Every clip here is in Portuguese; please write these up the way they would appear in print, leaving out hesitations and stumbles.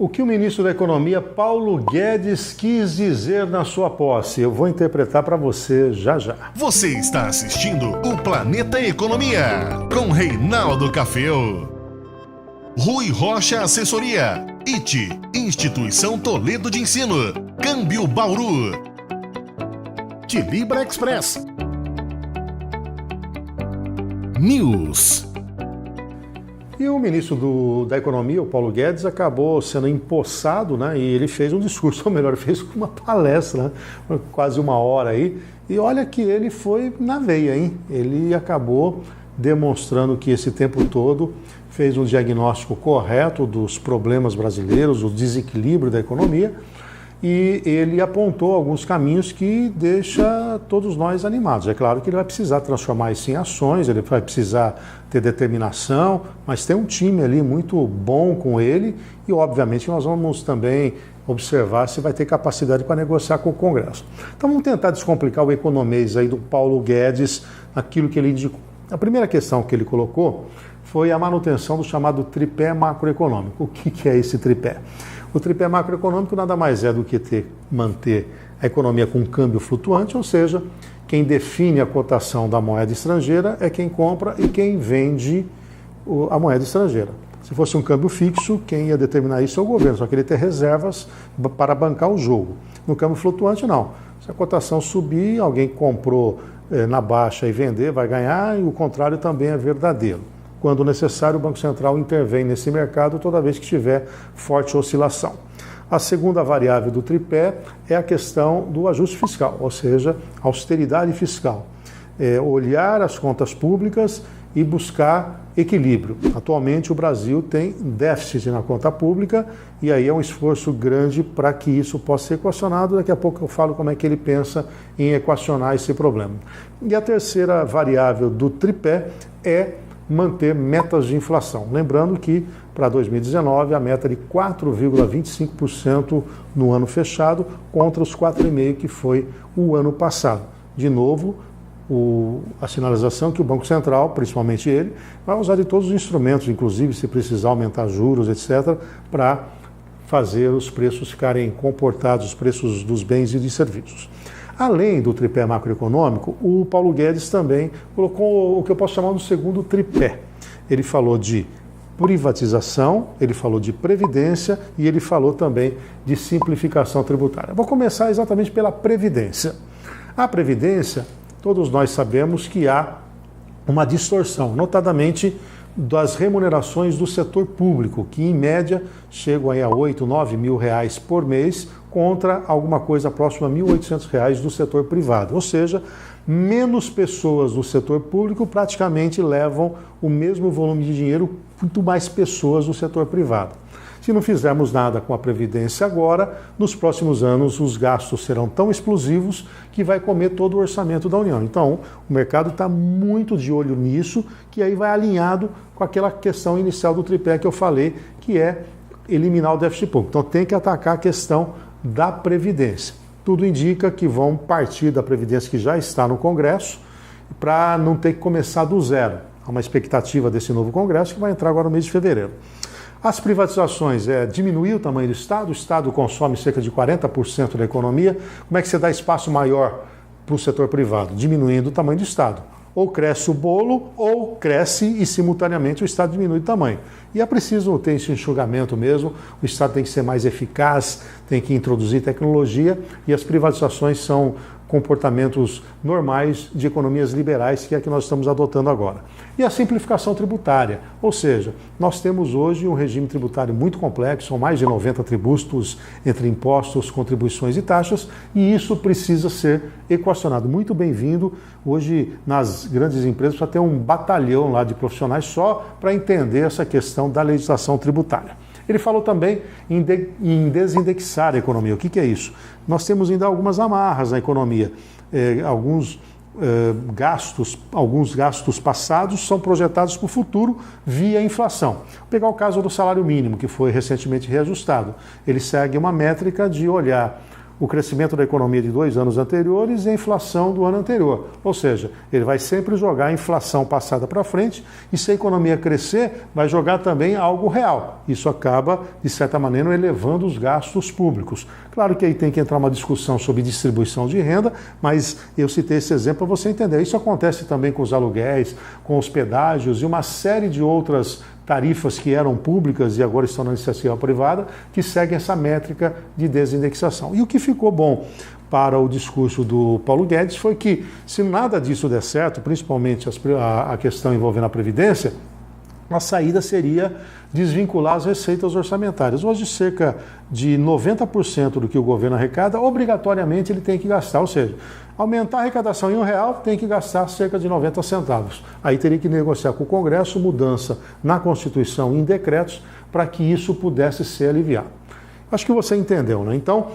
O que o ministro da Economia, Paulo Guedes, quis dizer na sua posse? Eu vou interpretar para você já já. Você está assistindo o Planeta Economia, com Reinaldo Caféu. Rui Rocha Assessoria. IT, Instituição Toledo de Ensino. Câmbio Bauru. Tilibra Express. News. E o ministro da Economia, o Paulo Guedes, acabou sendo empossado, né? E ele fez um discurso, ou melhor, fez uma palestra, né? Quase uma hora aí. E olha que ele foi na veia, hein? Ele acabou demonstrando que esse tempo todo fez um diagnóstico correto dos problemas brasileiros, o desequilíbrio da economia, e ele apontou alguns caminhos que deixa todos nós animados. É claro que ele vai precisar transformar isso em ações, ele vai precisar ter determinação, mas tem um time ali muito bom com ele e, obviamente, nós vamos também observar se vai ter capacidade para negociar com o Congresso. Então vamos tentar descomplicar o economês aí do Paulo Guedes, aquilo que ele indicou. A primeira questão que ele colocou foi a manutenção do chamado tripé macroeconômico. O que é esse tripé? O tripé macroeconômico nada mais é do que manter a economia com câmbio flutuante, ou seja, quem define a cotação da moeda estrangeira é quem compra e quem vende a moeda estrangeira. Se fosse um câmbio fixo, quem ia determinar isso é o governo, só que ele tem reservas para bancar o jogo. No câmbio flutuante, não. Se a cotação subir, alguém comprou na baixa e vender vai ganhar, e o contrário também é verdadeiro. Quando necessário, o Banco Central intervém nesse mercado toda vez que tiver forte oscilação. A segunda variável do tripé é a questão do ajuste fiscal, ou seja, austeridade fiscal. Olhar as contas públicas e buscar equilíbrio. Atualmente o Brasil tem déficit na conta pública e aí é um esforço grande para que isso possa ser equacionado. Daqui a pouco eu falo como é que ele pensa em equacionar esse problema. E a terceira variável do tripé é manter metas de inflação. Lembrando que para 2019 a meta de 4,25% no ano fechado contra os 4,5% que foi o ano passado. De novo, a sinalização que o Banco Central, principalmente ele, vai usar de todos os instrumentos, inclusive se precisar aumentar juros, etc., para fazer os preços ficarem comportados, os preços dos bens e de serviços. Além do tripé macroeconômico, o Paulo Guedes também colocou o que eu posso chamar do segundo tripé. Ele falou de privatização, ele falou de previdência e ele falou também de simplificação tributária. Vou começar exatamente pela previdência. A previdência, todos nós sabemos que há uma distorção, notadamente das remunerações do setor público, que em média chegam aí a 8, 9 mil reais por mês, contra alguma coisa próxima a R$ 1.800 do setor privado. Ou seja, menos pessoas do setor público praticamente levam o mesmo volume de dinheiro, muito mais pessoas do setor privado. Se não fizermos nada com a Previdência agora, nos próximos anos os gastos serão tão explosivos que vai comer todo o orçamento da União. Então, o mercado está muito de olho nisso, que aí vai alinhado com aquela questão inicial do tripé que eu falei, que é eliminar o déficit público. Então, tem que atacar a questão da Previdência. Tudo indica que vão partir da Previdência que já está no Congresso para não ter que começar do zero. Há uma expectativa desse novo Congresso que vai entrar agora no mês de fevereiro. As privatizações diminuir o tamanho do Estado, o Estado consome cerca de 40% da economia. Como é que você dá espaço maior para o setor privado? Diminuindo o tamanho do Estado. Ou cresce o bolo, ou cresce e simultaneamente o Estado diminui o tamanho. E é preciso ter esse enxugamento mesmo, o Estado tem que ser mais eficaz, tem que introduzir tecnologia e as privatizações são comportamentos normais de economias liberais, que é a que nós estamos adotando agora. E a simplificação tributária, ou seja, nós temos hoje um regime tributário muito complexo, são mais de 90 tributos entre impostos, contribuições e taxas, e isso precisa ser equacionado. Muito bem-vindo. Hoje, nas grandes empresas, precisa ter um batalhão lá de profissionais só para entender essa questão da legislação tributária. Ele falou também em desindexar a economia. O que é isso? Nós temos ainda algumas amarras na economia. Alguns gastos passados são projetados para o futuro via inflação. Vou pegar o caso do salário mínimo, que foi recentemente reajustado. Ele segue uma métrica de olhar o crescimento da economia de 2 anos anteriores e a inflação do ano anterior. Ou seja, ele vai sempre jogar a inflação passada para frente e se a economia crescer, vai jogar também algo real. Isso acaba, de certa maneira, elevando os gastos públicos. Claro que aí tem que entrar uma discussão sobre distribuição de renda, mas eu citei esse exemplo para você entender. Isso acontece também com os aluguéis, com os pedágios e uma série de outras tarifas que eram públicas e agora estão na iniciativa privada, que seguem essa métrica de desindexação. E o que ficou bom para o discurso do Paulo Guedes foi que, se nada disso der certo, principalmente a questão envolvendo a Previdência, a saída seria desvincular as receitas orçamentárias. Hoje, cerca de 90% do que o governo arrecada, obrigatoriamente ele tem que gastar, ou seja, aumentar a arrecadação em R$1, tem que gastar cerca de 90 centavos. Aí teria que negociar com o Congresso mudança na Constituição em decretos para que isso pudesse ser aliviado. Acho que você entendeu, né? Então,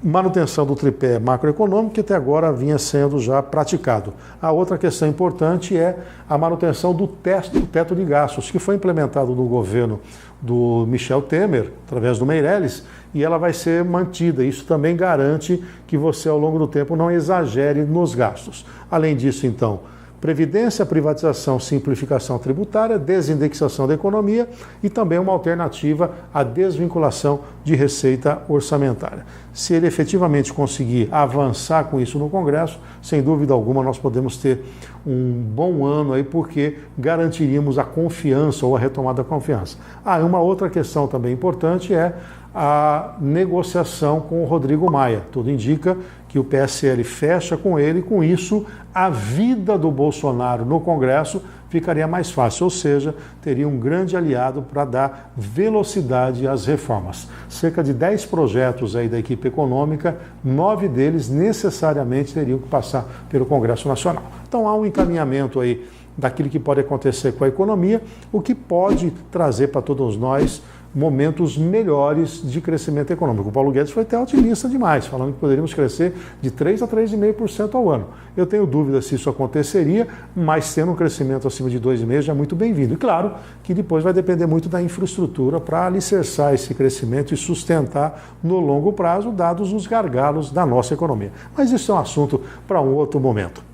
manutenção do tripé macroeconômico que até agora vinha sendo já praticado. A outra questão importante é a manutenção do teto de gastos, que foi implementado no governo do Michel Temer, através do Meirelles, e ela vai ser mantida. Isso também garante que você, ao longo do tempo, não exagere nos gastos. Além disso, então, previdência, privatização, simplificação tributária, desindexação da economia e também uma alternativa à desvinculação de receita orçamentária. Se ele efetivamente conseguir avançar com isso no Congresso, sem dúvida alguma nós podemos ter um bom ano aí, porque garantiríamos a confiança ou a retomada da confiança. E uma outra questão também importante é a negociação com o Rodrigo Maia. Tudo indica que o PSL fecha com ele, com isso a vida do Bolsonaro no Congresso ficaria mais fácil, ou seja, teria um grande aliado para dar velocidade às reformas. Cerca de 10 projetos aí da equipe econômica, 9 deles necessariamente teriam que passar pelo Congresso Nacional. Então há um encaminhamento aí daquilo que pode acontecer com a economia, o que pode trazer para todos nós momentos melhores de crescimento econômico. O Paulo Guedes foi até otimista demais, falando que poderíamos crescer de 3% a 3,5% ao ano. Eu tenho dúvida se isso aconteceria, mas tendo um crescimento acima de 2,5% já é muito bem-vindo. E claro que depois vai depender muito da infraestrutura para alicerçar esse crescimento e sustentar no longo prazo, dados os gargalos da nossa economia. Mas isso é um assunto para um outro momento.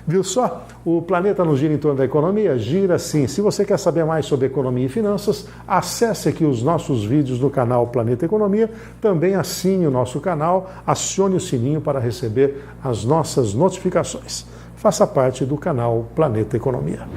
Viu só? O planeta não gira em torno da economia? Gira sim. Se você quer saber mais sobre economia e finanças, acesse aqui os nossos vídeos no canal Planeta Economia. Também assine o nosso canal, acione o sininho para receber as nossas notificações. Faça parte do canal Planeta Economia.